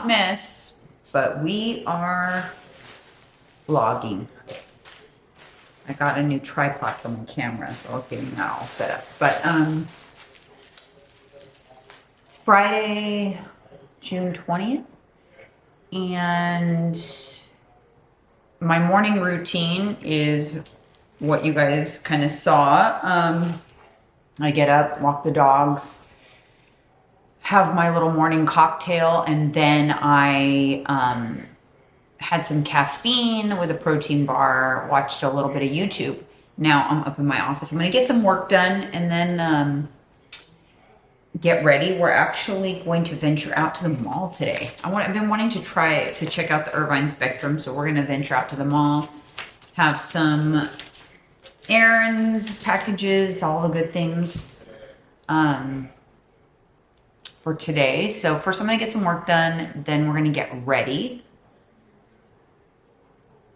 not miss, but we are vlogging. I got a new tripod for my camera, so I was getting that all set up. But it's Friday, June 20th, and my morning routine is what you guys kind of saw. I get up, walk the dogs, have my little morning cocktail, and then I had some caffeine with a protein bar, watched a little bit of YouTube. Now I'm up in my office. I'm gonna get some work done and then get ready. We're actually going to venture out to the mall today. I've been wanting to check out the Irvine Spectrum, so we're gonna venture out to the mall, have some errands, packages, all the good things for today. So first I'm gonna get some work done, then we're gonna get ready.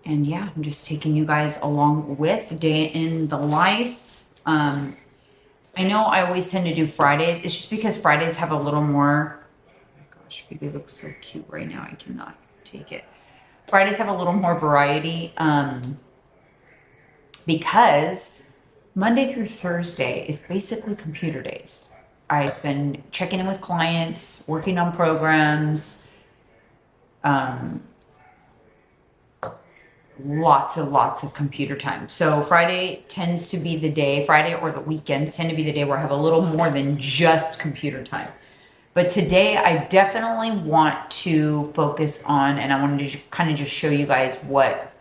And yeah, I'm just taking you guys along with day in the life. I know I always tend to do Fridays. It's just because Fridays have a little more, oh my gosh, Phoebe looks so cute right now. I cannot take it. Fridays have a little more variety because Monday through Thursday is basically computer days. I've been checking in with clients, working on programs, lots of computer time. So Friday tends to be the day, Friday or the weekends tend to be the day where I have a little more than just computer time. But today I definitely want to focus on, and I wanted to kind of just show you guys what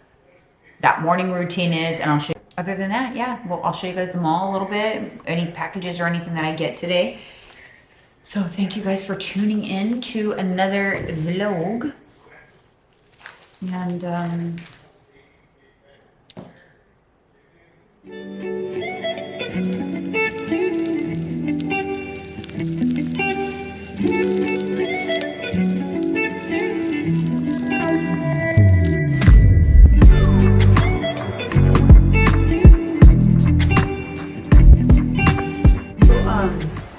that morning routine is, and I'll show you. Other than that, yeah, well, I'll show you guys the mall a little bit, any packages or anything that I get today. So thank you guys for tuning in to another vlog. And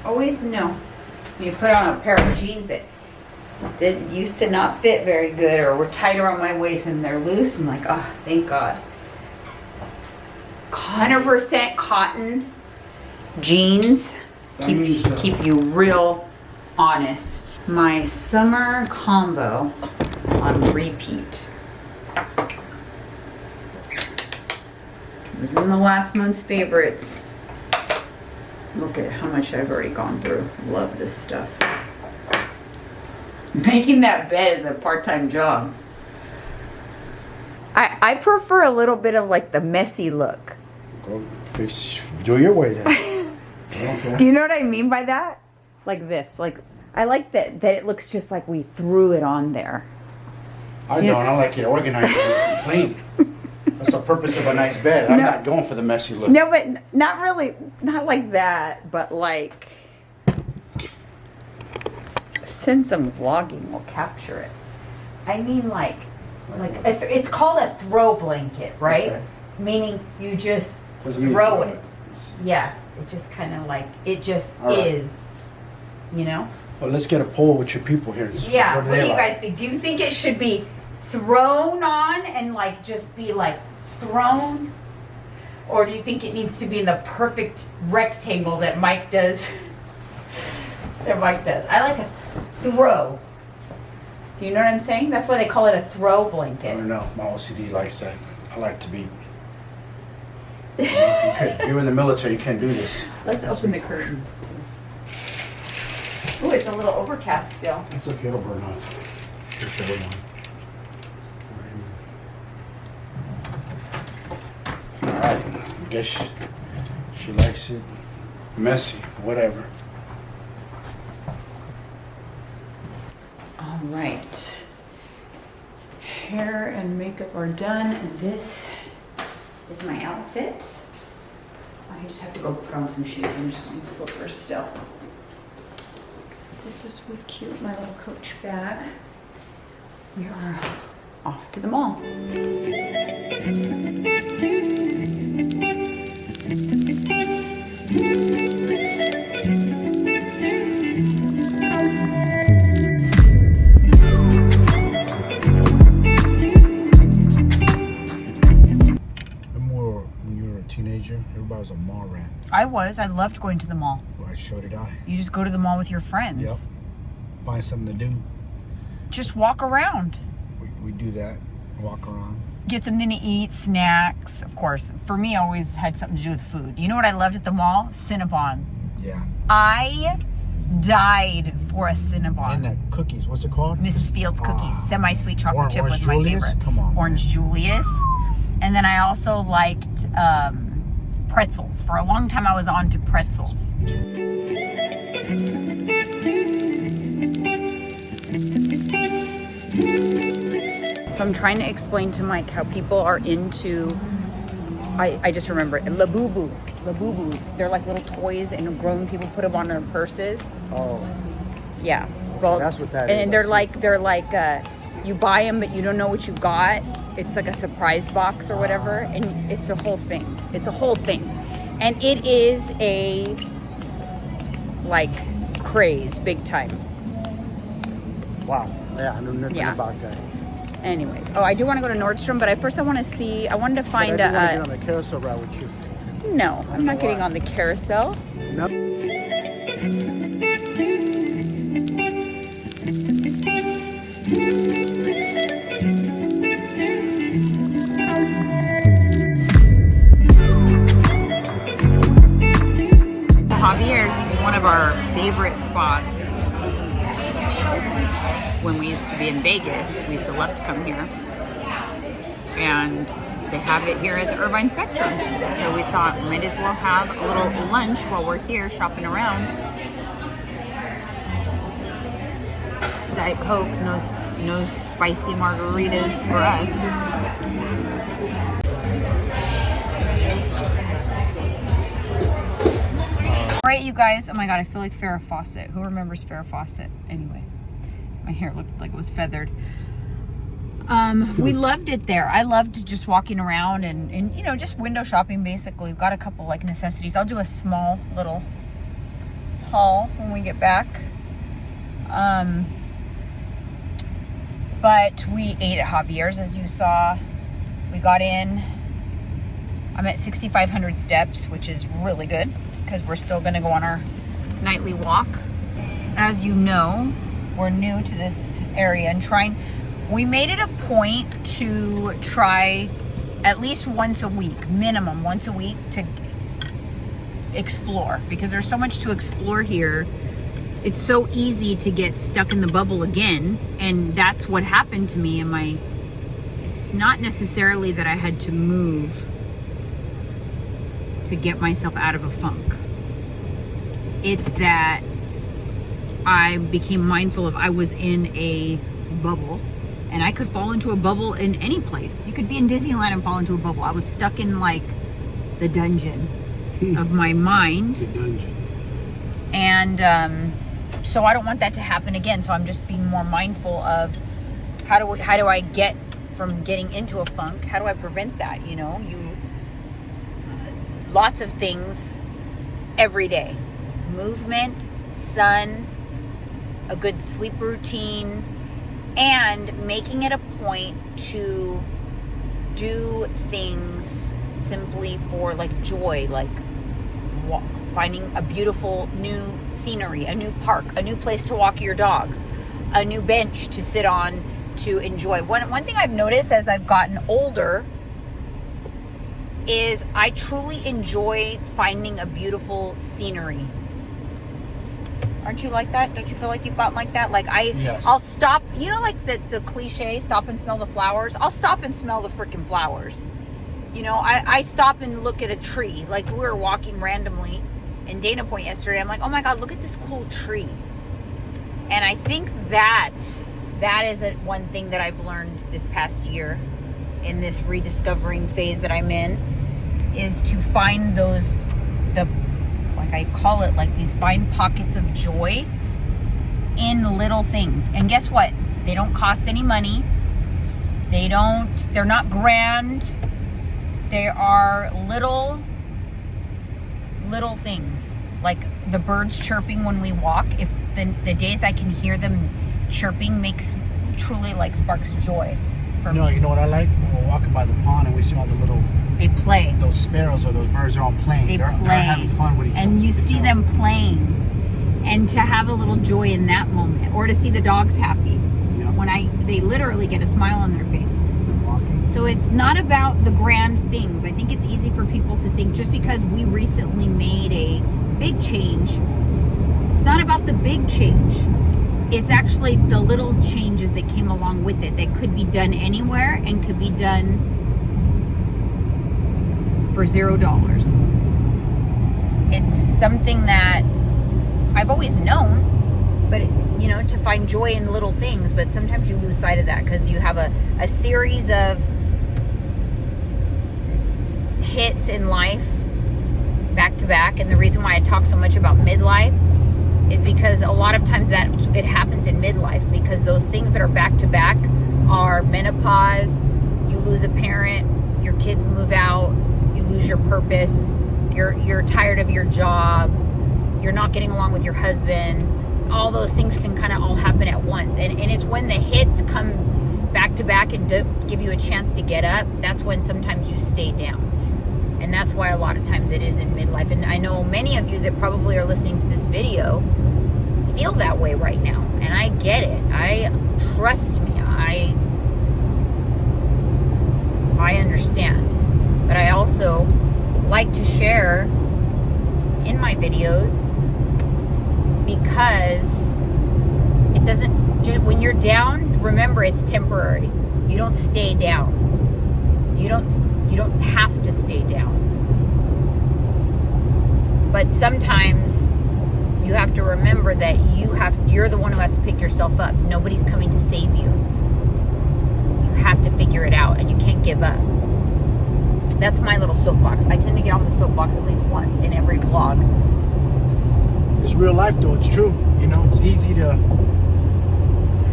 always know you put on a pair of jeans that used to not fit very good or were tight around my waist and they're loose. I'm like, oh, thank God. 100% cotton jeans keep you real honest. My summer combo on repeat. It was in the last month's favorites. Look at how much I've already gone through. Love this stuff. Making that bed is a part-time job. I prefer a little bit of like the messy look. Go do your way then. Okay. Do you know what I mean by that? Like this. Like I like that it looks just like we threw it on there. I don't. I like it organized and clean. That's the purpose of a nice bed. I'm not going for the messy look. No, but not really. Not like that. But like, sense of vlogging will capture it. I mean, like it's called a throw blanket, right? Okay. Meaning you just Doesn't throw mean it. Yeah, it just kind of like it just All right. is. You know. Well, let's get a poll with your people here. Yeah. What What do you like? guys think? Do you think it should be thrown on and like just be like thrown, or do you think it needs to be in the perfect rectangle that Mike does? I like a throw. Do you know what I'm saying? That's why they call it a throw I blanket. don't know. My OCD likes that. I like to be. You're in the military. You can't do this. Let's open the curtains. Oh, it's a little overcast still. It's okay. It'll burn off. Just every one. All right. I guess she likes it messy. Whatever. All right. Hair and makeup are done. This is my outfit. I just have to go put on some shoes. I'm just wearing slippers still. This was cute, my little Coach bag. We are off to the mall. teenager, everybody was a mall rat. I loved going to the mall. Well, so did I. You just go to the mall with your friends. Yep. Find something to do. Just walk around. We do that. Walk around. Get something to eat, snacks. Of course, for me, always had something to do with food. You know what I loved at the mall? Cinnabon. Yeah. I died for a Cinnabon. And that cookies, what's it called? Mrs. Fields cookies. Semi-sweet chocolate chip was my Julius? favorite. Come on, Orange man. Julius. And then I also liked pretzels. For a long time, I was on to pretzels. So I'm trying to explain to Mike how people are into, I just remember it, Labubus. They're like little toys and grown people put them on their purses. Oh. Yeah. Well, that's what that and is. they're like you buy them, but you don't know what you got. It's like a surprise box or whatever, and it's a whole thing. It's a whole thing, and it is a like craze, big time. Wow. Yeah, I know nothing about that. Anyways, I do want to go to Nordstrom, but I wanted to find but I do want to get on the carousel ride with you. No, I'm not getting on the carousel. No. Javier's is one of our favorite spots. When we used to be in Vegas, we used to love to come here. And they have it here at the Irvine Spectrum. So we thought we might as well have a little lunch while we're here shopping around. Diet Coke, no spicy margaritas for us. All right, you guys. Oh my God, I feel like Farrah Fawcett. Who remembers Farrah Fawcett? Anyway, my hair looked like it was feathered. We loved it there. I loved just walking around and you know, just window shopping basically. We've got a couple like necessities. I'll do a small little haul when we get back. But we ate at Javier's, as you saw. We got in. I'm at 6,500 steps, which is really good because we're still going to go on our nightly walk. As you know, we're new to this area and we made it a point to try at least once a week, minimum once a week, to explore because there's so much to explore here. It's so easy to get stuck in the bubble again, and that's what happened to me. It's not necessarily that I had to move to get myself out of a funk. It's that I became mindful of I was in a bubble, and I could fall into a bubble in any place. You could be in Disneyland and fall into a bubble. I was stuck in like the dungeon of my mind. The dungeon. And so I don't want that to happen again. So I'm just being more mindful of how do I get from getting into a funk? How do I prevent that? You know, lots of things every day. Movement, sun, a good sleep routine, and making it a point to do things simply for like joy, like finding a beautiful new scenery, a new park, a new place to walk your dogs, a new bench to sit on to enjoy. One thing I've noticed as I've gotten older is I truly enjoy finding a beautiful scenery. Aren't you like that? Don't you feel like you've gotten like that? Like Yes. I'll stop, you know, like the cliche, stop and smell the flowers. I'll stop and smell the freaking flowers. You know, I stop and look at a tree. Like we were walking randomly in Dana Point yesterday. I'm like, oh my God, look at this cool tree. And I think that is one thing that I've learned this past year in this rediscovering phase that I'm in, is to find like I call it, like these find pockets of joy in little things. And guess what? They don't cost any money. They're not grand. They are little things, like the birds chirping when we walk. If the days I can hear them chirping truly like sparks joy for me. You know what I like? When we're walking by the pond and we see all the little They play. Those sparrows or those birds are all playing. They They're play. having fun with each other. And you see them playing. And to have a little joy in that moment. Or to see the dogs happy. Yeah. When they literally get a smile on their face. Walking. So it's not about the grand things. I think it's easy for people to think just because we recently made a big change, it's not about the big change. It's actually the little changes that came along with it that could be done anywhere and could be done for $0. It's something that I've always known, but you know, to find joy in little things, but sometimes you lose sight of that because you have a series of hits in life back to back. And the reason why I talk so much about midlife is because a lot of times that it happens in midlife, because those things that are back to back are menopause, you lose a parent, your kids move out, you lose your purpose, you're tired of your job, you're not getting along with your husband. All those things can kind of all happen at once. And it's when the hits come back to back and give you a chance to get up, that's when sometimes you stay down. And that's why a lot of times it is in midlife. And I know many of you that probably are listening to this video feel that way right now. And I get it. Trust me, I understand. But I also like to share in my videos because it doesn't, just when you're down, remember it's temporary. You don't stay down. You don't have to stay down. But sometimes you have to remember that you're the one who has to pick yourself up. Nobody's coming to save you. You have to figure it out and you can't give up. That's my little soapbox. I tend to get on the soapbox at least once in every vlog. It's real life though, it's true. You know, it's easy to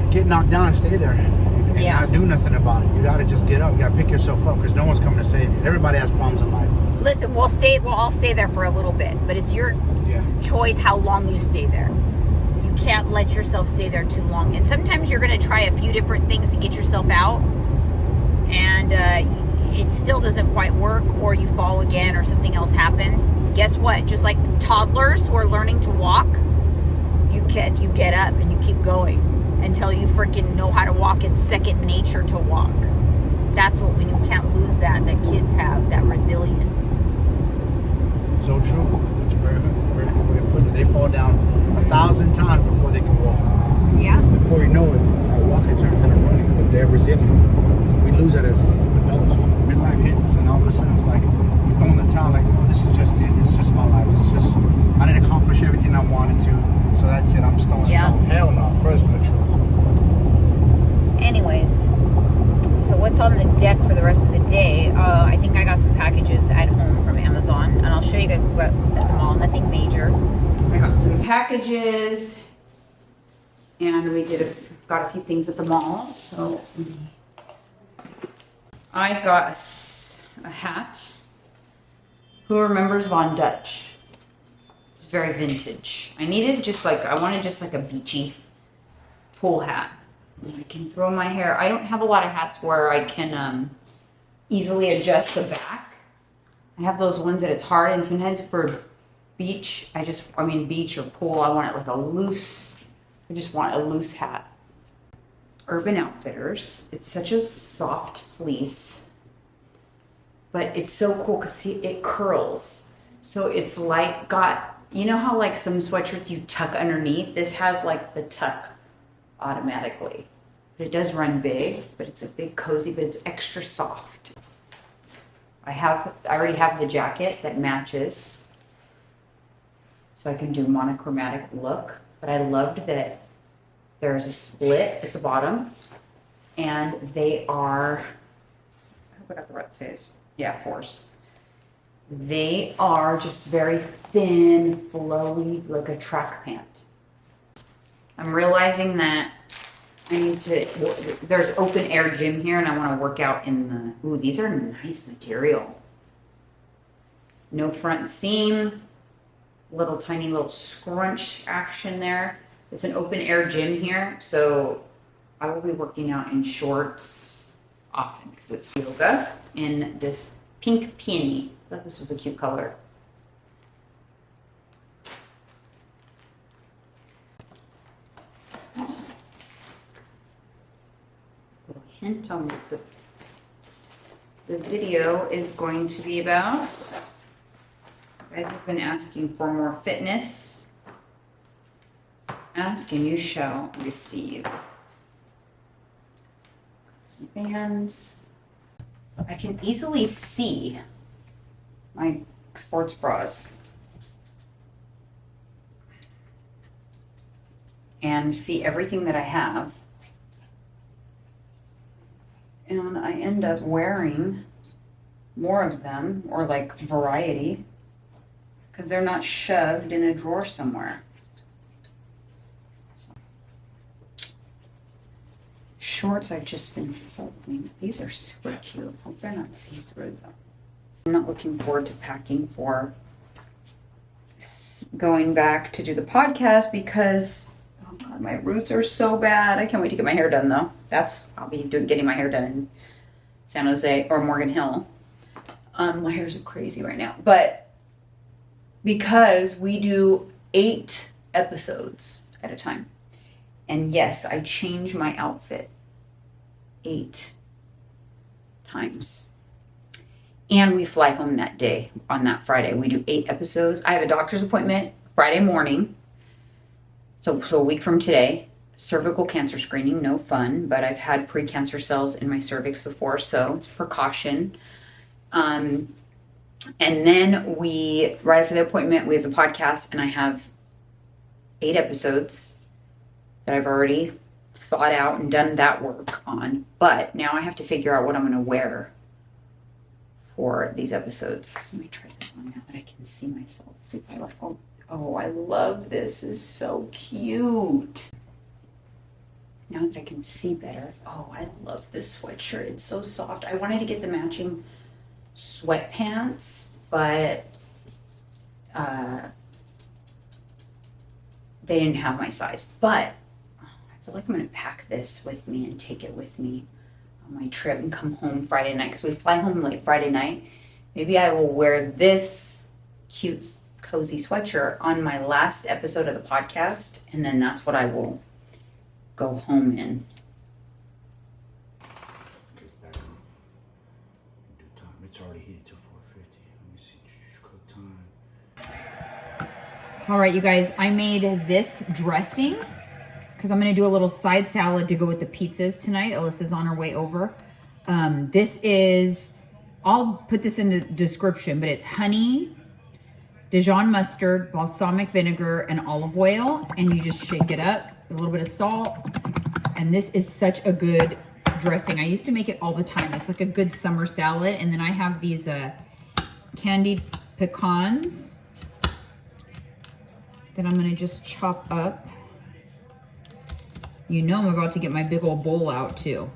get knocked down and stay there and not do nothing about it. You gotta just get up, you gotta pick yourself up because no one's coming to save you. Everybody has problems in life. Listen, we'll all stay there for a little bit, but it's your choice how long you stay there. You can't let yourself stay there too long. And sometimes you're gonna try a few different things to get yourself out and it still doesn't quite work, or you fall again or something else happens. Guess what? Just like toddlers who are learning to walk, you get up and you keep going until you freaking know how to walk. It's second nature to walk. That's what you can't lose that kids have, that resilience. So true. That's a very good way of putting it. They fall down 1,000 times before they can walk. Yeah. Before you know it, walking turns into running, but they're resilient. We lose that as adults. Midlife hits us, and all of a sudden it's like we're throwing the towel. Like, oh, this is just it. This is just my life. It's just I didn't accomplish everything I wanted to, so that's it. I'm just throwing the towel. Hell no. First from the truth. Anyways, so what's on the deck for the rest of the day? I think I got some packages at home from Amazon, and I'll show you guys what at the mall. Nothing major. I got some packages, and we got a few things at the mall. So I got a hat. Who remembers Von Dutch? It's very vintage. I wanted just like a beachy pool hat. I can throw my hair. I don't have a lot of hats where I can easily adjust the back. I have those ones that it's hard, and sometimes for beach, beach or pool, I want it like I just want a loose hat. Urban Outfitters. It's such a soft fleece, but it's so cool because see, it curls. So it's like you know how like some sweatshirts you tuck underneath? This has like the tuck automatically. But it does run big, but it's a big cozy, but it's extra soft. I already have the jacket that matches, so I can do monochromatic look. But I loved that there's a split at the bottom, and they are, I hope I got the right size. Yeah, 4s. They are just very thin, flowy, like a track pant. I'm realizing that there's open air gym here, and I want to work out in the, these are nice material. No front seam, tiny little scrunch action there. It's an open air gym here, so I will be working out in shorts often because it's yoga in this Pink Peony. I thought this was a cute color. Little hint on what the video is going to be about. You guys have been asking for more fitness. Ask and you shall receive. Some bands. I can easily see my sports bras and see everything that I have. And I end up wearing more of them, or like variety, because they're not shoved in a drawer somewhere. So, shorts I've just been folding. These are super cute. Hope they're not see-through though. I'm not looking forward to packing for going back to do the podcast because oh God, my roots are so bad. I can't wait to get my hair done though. I'll be getting my hair done in San Jose or Morgan Hill. My hair's so crazy right now, but because we do 8 episodes at a time, and yes, I change my outfit 8 times. And we fly home that day on that Friday. We do 8 episodes. I have a doctor's appointment Friday morning. So a week from today. Cervical cancer screening, no fun, but I've had precancer cells in my cervix before, so it's precaution. And then right after the appointment, we have the podcast, and I have 8 episodes that I've already thought out and done that work on. But now I have to figure out what I'm going to wear for these episodes. Let me try this on now that I can see myself. See if I like, oh, I love this. This is so cute. Now that I can see better. Oh, I love this sweatshirt. It's so soft. I wanted to get the matching sweatpants, but they didn't have my size. But I feel like I'm going to pack this with me and take it with me on my trip and come home Friday night, because we fly home late Friday night. Maybe I will wear this cute, cozy sweatshirt on my last episode of the podcast, and then that's what I will go home in. It's already heated to 450. Let me see. Cook time. All right, you guys, I made this dressing because I'm going to do a little side salad to go with the pizzas tonight. Alyssa's on her way over. I'll put this in the description, but it's honey, Dijon mustard, balsamic vinegar, and olive oil. And you just shake it up, a little bit of salt. And this is such a good dressing. I used to make it all the time. It's like a good summer salad. And then I have these candied pecans that I'm going to just chop up. You know I'm about to get my big old bowl out too.